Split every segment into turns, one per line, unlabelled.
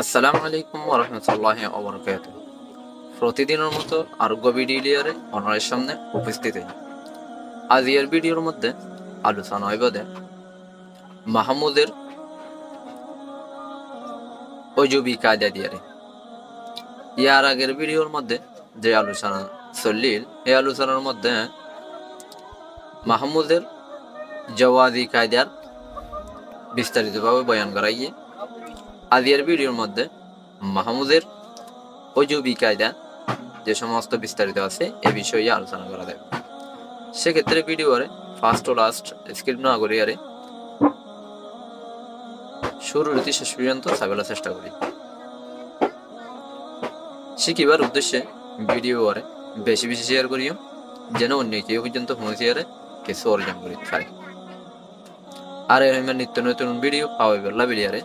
আসসালামু আলাইকুম ওরহমতুল্লাহি ওবরাকাতুহ। প্রতিদিনের মতো আরোগ্য ভিডিওরে অনরের সামনে উপস্থিত হই। আজ এর ভিডিওর মধ্যে আলোচনা হইব যে মাহমুদের অজুবি কায়দা দিয়ারে। ইয়ার আগের ভিডিওর মধ্যে যে আলোচনা চললিল এই আলোচনার মধ্যে মাহমুদের জওয়াজি কায়দার বিস্তারিতভাবে বয়ান করা গিয়ে আজ এর ভিডিওর মধ্যে মাহমুদের অজুবি কায়দা যে সমস্ত বিস্তারিত আছে এ বিষয়ে আলোচনা করা যাবে। সেক্ষেত্রে ভিডিওরে ফার্স্ট ও লাস্ট স্কিপ না করি আরে শুরু হইতে শেষ পর্যন্ত সাবেলার চেষ্টা করি। শিখিবার উদ্দেশ্যে ভিডিওরে বেশি বেশি শেয়ার করিও, যেন অন্য কেউ পর্যন্ত পৌঁছে আরে কিছু অর্জন করি পারে। আর এরকম নিত্য নতুন ভিডিও পাওয়া বেলা বেরিয়ারে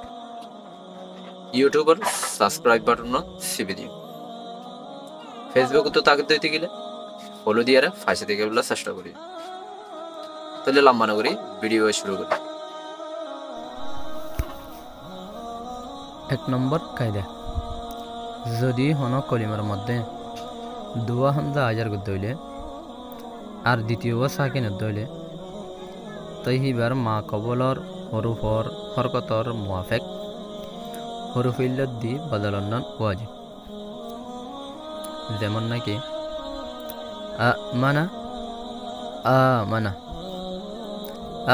ইউটিউবের সাবস্ক্রাইব বাটন চিপি দিও। ফেসবুক তো তাকে দিতে গেলে ফলো দিয়ে ফাঁসে থেকে বলার চেষ্টা করি। তাহলে লম্বা না করি ভিডিও শুরু করি।
1 নম্বর কায়দা, যদি হন কলিমার মধ্যে দুয়া হামজা আজার গুদ হইলে আর দ্বিতীয় সাকিন হইলে তাই হিবার মা কবলর হরুফর হরকতর মুয়াফেক হরুফিল্লত দি বদলন্নন ওয়াজিব। যেমন নাকি আ মানা আ মানা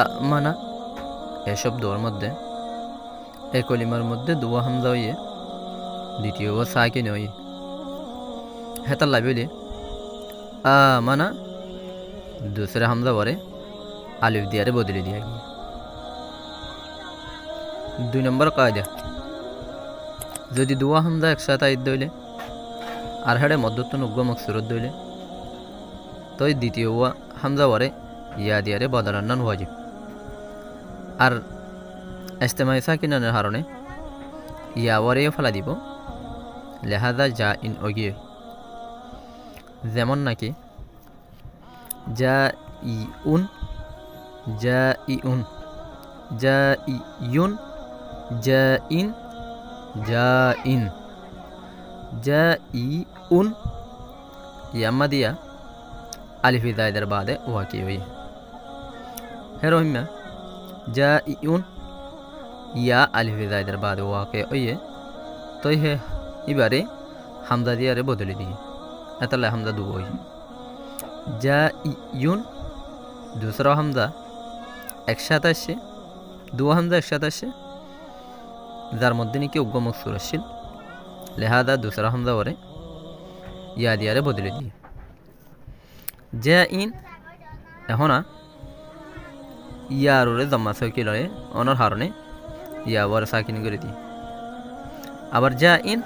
আ মানা এ শব্দর মধ্যে এ কলিমার মধ্যে দুয়া হামজা হইয়ে দ্বিতীয় সাকিন হইয়ে হেতার লাইবেলি আ মানা दूसरे हमजा वरे आलिफ दियारे बदले दिया गया। 2 নম্বর কায়দা, যদি দুয়া হামজা একসাথে আইদ দইলে আর হেডে মধ্যতন উগ্র মকসুরত দইলে তো দ্বিতীয় হামজা ওয়ারে ইয়া দিয়ারে বদলান্নান ওয়াজিব। আর ইস্তেমাই সাকিনানের কারণে ইয়া ওয়ারে ফেলা দিব, লেহাজা যা ইন অগিয়ে। যেমন নাকি জাইউন জাইউন জাইউন জাইন জাইন জাইউন ইয়াম্মা দিয়া আলিফি দায়দার বাদে ওয়াকি হই। হেরোহিমা জাইউন ইয়া আলিফি দায়দার বাদে ওয়াকে হইয়ে তো হে এবারে হামজা দিয়ারে বদলে দিয়ে এতালে হামজা দু হই। জাইউন दूसरा हमजा একসাথে আসে, দুয়া হামজা একসাথে আসে যার মধ্যে নাকি উগ্র মকসুর আসছিল, লেহাদা দুসরা হামজা ওরে ইয়া দিয়ারে বদলে দিয়ে। জাইন এখন ইয়ার ওরে জম্মা সকিলরে অনর হারণে ইয়া ওরে সাকিন করে দিয়ে। আবার জাইন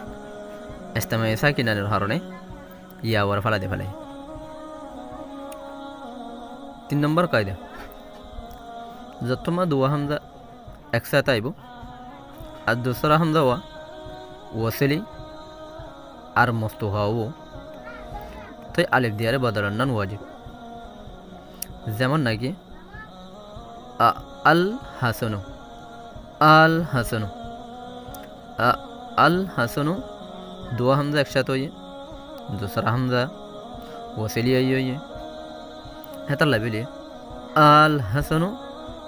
ইস্তেমাই সাকিনানের হারণে ইয়া ওরে ফালা দিয়ে ফেলে। 3 নম্বর কায়দা, যতমা দুয়া হামজা একসাথে আইব আর দুসরা হামজা ওয়া ওয়াসিলি আর মস্তু হওয়া তাই আলিফ দিয়ারে বদলান্নান ওয়াজিব। যেমন নাকি আল হাসানু আল হাসানু আল হাসানু দুয়া হামজা একসাথে হইয়ে দুসরা হামজা ওয়াসিলি আই হইয়ে হেতার লাইবেলি আল হাসানু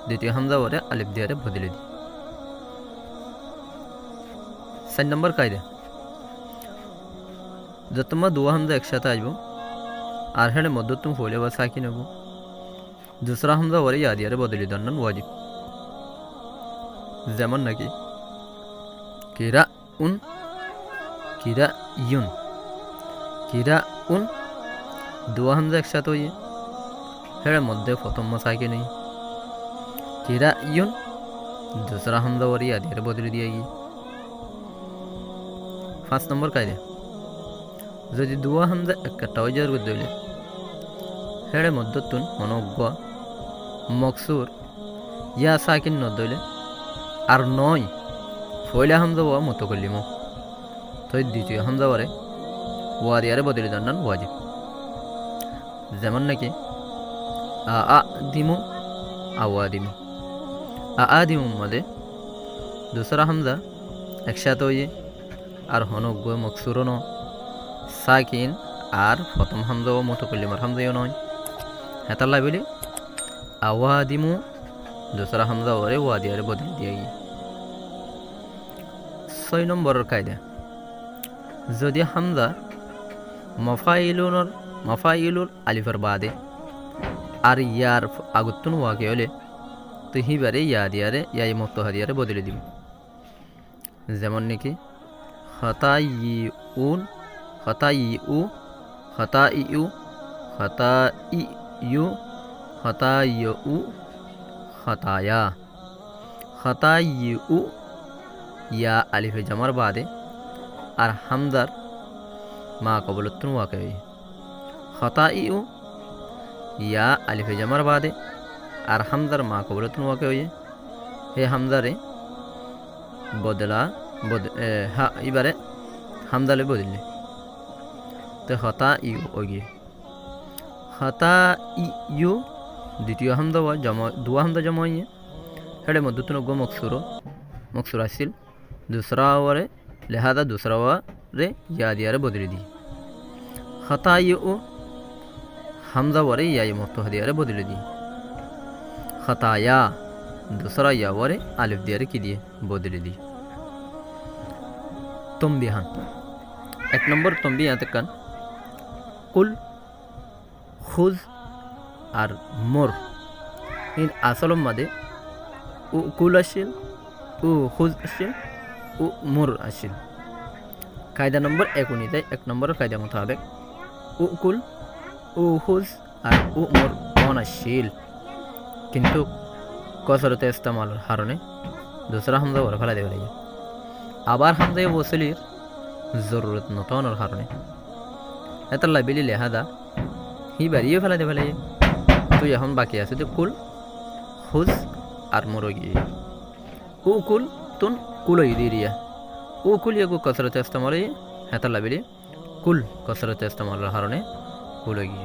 দ্বিতীয় হামজা ওরে আলিফ দিয়ারে বদলে দি। 4 নম্বর কায়দা, যতমা দুয়া হামজা একসাথে আসবো আর হেডে মধ্যতম ফলে বা সাকিন হবো, দুসরা হামজা ওরে ইয়া দিয়ারে বদলে দেওয়ান ওয়াজিব। যেমন নাকি কিরা উন কিরা ইউন কিরা উন দুয়া হামজা একসাথে হইয়ে হের মধ্যে প্রথম সাইকে নেই কিরা ইউন दूसरा हमजा और या दियारे बदले दिया गई। 5 নম্বর কায়দা, যদি দুয়া হামজা একটা ওয়াজার গুদ দইলে হেড়ে মধ্যতুন অনগ্য মকসুর ইয়া সাকিন ন দইলে আর নয় ফয়লা হামজা ওয়া মুতাকাল্লিম তো দ্বিতীয় হামজা ওরে ওয়া দিয়ারে বদলে দেওয়ান ওয়াজিব। যেমন নাকি আ দিমু আওয়াদিমু আদিমু মধ্যে दूसरा हमजा একসাথে হইয়ে আর হনগ্য মকসুরও ন সাকিন আর প্রথম হামজাও মুতাকাল্লিমার হামজাও নয় হেতার লাইবেলি আওয়াদিমু দুসরা হামজা ওরে ওয়াদিয়ারে বদলে দিয়ে গিয়ে 6 নম্বরের কায়দা যদি হামজা মাফাইলুর আলিফের বাদে আর ইয়ার আগুতুন ওয়াকে হলে তো হিবারে ইয়া দিয়ারে ইয়াই মুক্তহা দিয়ারে বদলে দিব যেমন নাকি খাতাইউন খাতাইউ খাতাইউ খাতাইউ খাতাইউ খাতায়া খাতাইউ ইয়া আলিফে জামার বাদে আর হামদার মা কবলতুন ওয়াকে খাতাইউ ইয়া আলিফে জামার বাদে আর হামদার মা কবলতুন ওয়াকে হয়ে হে হামদারে বদলা এবারে হামদালে বদলে তো হতা ইউ ওগিয়ে হতা ইউ দ্বিতীয় হামদা জমা দুয়া হামদা জমা হয়ে হেডে মধ্যতুন গো মকসুর আসছিল দুসরা ওয়ারে লেহাদা দুসরা ওয়ারে ইয়া দিয়ারে বদলে দি হতা ইউ হামজা ওয়ারে ইয়া মুক্তহা দিয়ারে বদলে দি খাতায়া दूसरा या वरे आलिफ दियारे की दिए बदले दी तंबिहान 1 नंबर तंबिहान तकन कुल खुज আর মোর इन আসলম মাদে ও কুল আসিল ও খুজ আসিল ও মোর আসিল কায়দা নম্বর 19 1 নম্বরের কায়দা মোতাবেক ও কুল ও খুজ আর ও মোর কোন আসিল কিন্তু कसरते इस्तेमाल हारने दूसरा हमजा और फैला दे वाली आबार हमजा वसलीर ज़रूरत नतौन और हारने ऐतला बिली लिहाजा ही बारी फैला दे वाली तो यह हम बाकी ऐसे तो कुल खुज और मुरोगी ओ कुल तुन कुल ही दी रिया ओ कुल ये को कसरते इस्तेमाल है ऐतला बिली कुल कसरते इस्तेमाल हारने कुलोगी